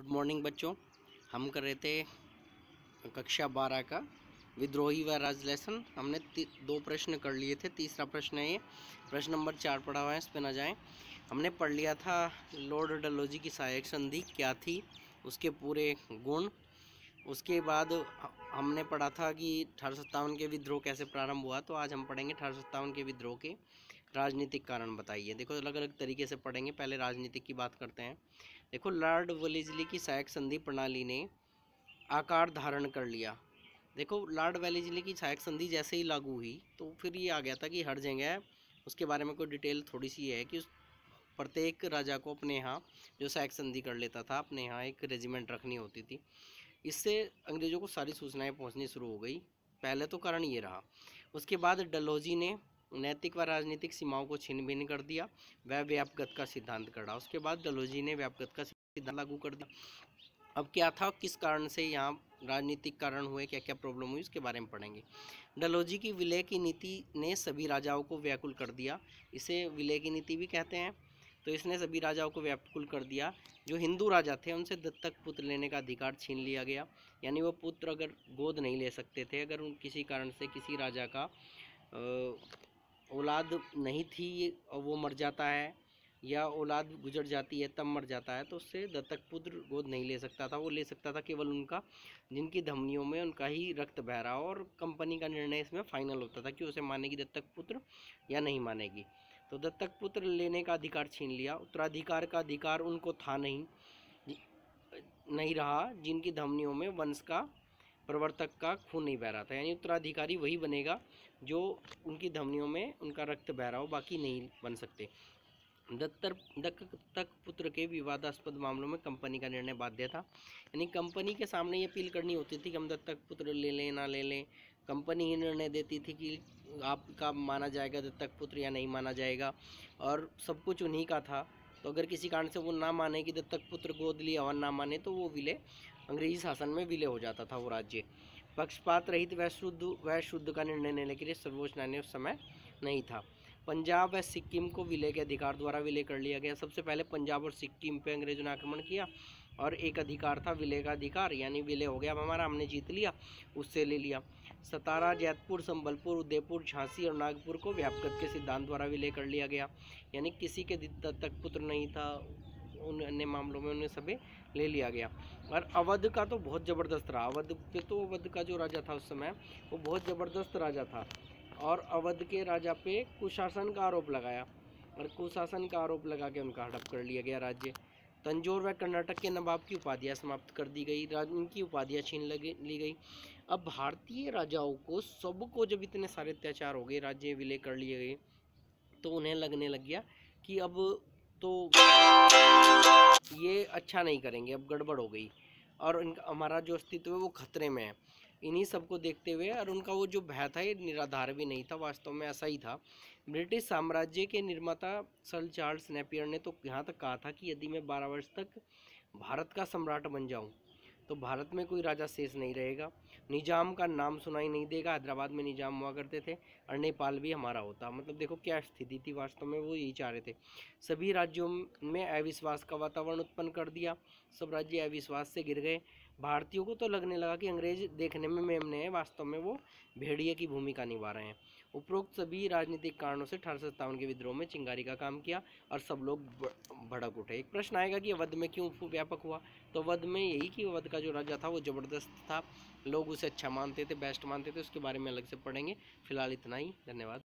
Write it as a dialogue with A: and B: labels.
A: Good morning बच्चों। हम कर रहे थे कक्षा 12 का विद्रोही व राज लेसन। हमने दो प्रश्न कर लिए थे, तीसरा प्रश्न है ये। प्रश्न नंबर 4 पढ़ा हुआ है, इस पे ना जाएं। हमने पढ़ लिया था लॉर्ड डलहौजी की सहायक संधि क्या थी, उसके पूरे गुण। उसके बाद हमने पढ़ा था कि 1857 के विद्रोह कैसे प्रारंभ हुआ। तो आज हम पढ़ेंगे 1857 के विद्रोह के राजनीतिक कारण बताइए। देखो अलग अलग तरीके से पढ़ेंगे, पहले राजनीतिक की बात करते हैं। देखो लॉर्ड वेलेस्ली की सहायक संधि प्रणाली ने आकार धारण कर लिया। देखो लॉर्ड वेलेस्ली की सहायक संधि जैसे ही लागू हुई तो फिर ये आ गया था कि हर जगह उसके बारे में कोई डिटेल थोड़ी सी है कि प्रत्येक राजा को अपने यहाँ जो सहायक संधि कर लेता था अपने यहाँ एक रेजिमेंट रखनी होती थी। इससे अंग्रेज़ों को सारी सूचनाएं पहुंचनी शुरू हो गई। पहले तो कारण ये रहा। उसके बाद डलहौजी ने नैतिक व राजनीतिक सीमाओं को छिन्न भिन्न कर दिया, वह व्यापगत का सिद्धांत गढ़ा। उसके बाद डलहौजी ने व्यापगत का सिद्धांत लागू कर दिया। अब क्या था, किस कारण से यहाँ राजनीतिक कारण हुए, क्या क्या प्रॉब्लम हुई, उसके बारे में पढ़ेंगे। डलहौजी की विलय की नीति ने सभी राजाओं को व्याकुल कर दिया। इसे विलय की नीति भी कहते हैं। तो इसने सभी राजाओं को व्याकुल कर दिया। जो हिंदू राजा थे उनसे दत्तक पुत्र लेने का अधिकार छीन लिया गया। यानी वो पुत्र अगर गोद नहीं ले सकते थे, अगर उन किसी कारण से किसी राजा का औलाद नहीं थी और वो मर जाता है या औलाद गुजर जाती है तब मर जाता है, तो उससे दत्तक पुत्र गोद नहीं ले सकता था। वो ले सकता था केवल उनका जिनकी धमनियों में उनका ही रक्त बह रहा हो, और कंपनी का निर्णय इसमें फाइनल होता था कि उसे मानेगी दत्तक पुत्र या नहीं मानेगी। तो दत्तक पुत्र लेने का अधिकार छीन लिया। उत्तराधिकार का अधिकार उनको था नहीं रहा जिनकी धमनियों में वंश का प्रवर्तक का खून नहीं बह रहा था। यानी उत्तराधिकारी वही बनेगा जो उनकी धमनियों में उनका रक्त बह रहा हो, बाकी नहीं बन सकते। दत्तक पुत्र के विवादास्पद मामलों में कंपनी का निर्णय बाध्य था। यानी कंपनी के सामने ये अपील करनी होती थी कि हम दत्तक पुत्र ले लें ना ले लें, कंपनी ही निर्णय देती थी कि आपका माना जाएगा दत्तक पुत्र या नहीं माना जाएगा, और सब कुछ उन्हीं का था। तो अगर किसी कारण से वो ना माने कि दत्तक पुत्र गोद लिया और ना माने तो वो विलय अंग्रेजी शासन में विलय हो जाता था वो राज्य। पक्षपात रहित वह शुद्ध का निर्णय लेने के लिए सर्वोच्च न्यायालय उस समय नहीं था। पंजाब व सिक्किम को विलय के अधिकार द्वारा विलय कर लिया गया। सबसे पहले पंजाब और सिक्किम पे अंग्रेजों ने आक्रमण किया और एक अधिकार था विलय का अधिकार, यानी विलय हो गया अब हमारा, हमने जीत लिया, उससे ले लिया। सतारा, जैतपुर, संबलपुर, उदयपुर, झांसी और नागपुर को व्यापगत के सिद्धांत द्वारा विलय कर लिया गया। यानी किसी के दत्तक पुत्र नहीं था, उन अन्य मामलों में उन्हें सभी ले लिया गया। और अवध का तो बहुत ज़बरदस्त रहा। अवध पे तो अवध का जो राजा था उस समय वो बहुत ज़बरदस्त राजा था, और अवध के राजा पे कुशासन का आरोप लगाया, और कुशासन का आरोप लगा के उनका हड़प कर लिया गया राज्य। तंजौर व कर्नाटक के नवाब की उपाधियाँ समाप्त कर दी गई, उनकी उपाधियाँ छीन ली गई। अब भारतीय राजाओं को सबको जब इतने सारे अत्याचार हो गए, राज्य विलय कर लिए गए, तो उन्हें लगने लग गया कि अब तो ये अच्छा नहीं करेंगे, अब गड़बड़ हो गई और हमारा जो अस्तित्व है वो खतरे में है। इन्हीं सबको देखते हुए, और उनका वो जो भय था ये निराधार भी नहीं था, वास्तव में ऐसा ही था। ब्रिटिश साम्राज्य के निर्माता सर चार्ल्स नेपियर ने तो यहाँ तक कहा था कि यदि मैं 12 वर्ष तक भारत का सम्राट बन जाऊँ तो भारत में कोई राजा शेष नहीं रहेगा, निजाम का नाम सुनाई नहीं देगा। हैदराबाद में निजाम हुआ करते थे और नेपाल भी हमारा होता। मतलब देखो क्या स्थिति थी, वास्तव में वो यही चाह रहे थे। सभी राज्यों में अविश्वास का वातावरण उत्पन्न कर दिया, सब राज्य अविश्वास से गिर गए। भारतीयों को तो लगने लगा कि अंग्रेज देखने में मेमने हैं, वास्तव में वो भेड़िए की भूमिका निभा रहे हैं। उपरोक्त सभी राजनीतिक कारणों से 1857 के विद्रोह में चिंगारी का काम किया और सब लोग भड़क उठे। एक प्रश्न आएगा कि अवध में क्यों व्यापक हुआ, तो अवध में यही कि अवध का जो राजा था वो ज़बरदस्त था, लोग उसे अच्छा मानते थे, बेस्ट मानते थे। उसके बारे में अलग से पढ़ेंगे। फिलहाल इतना ही, धन्यवाद।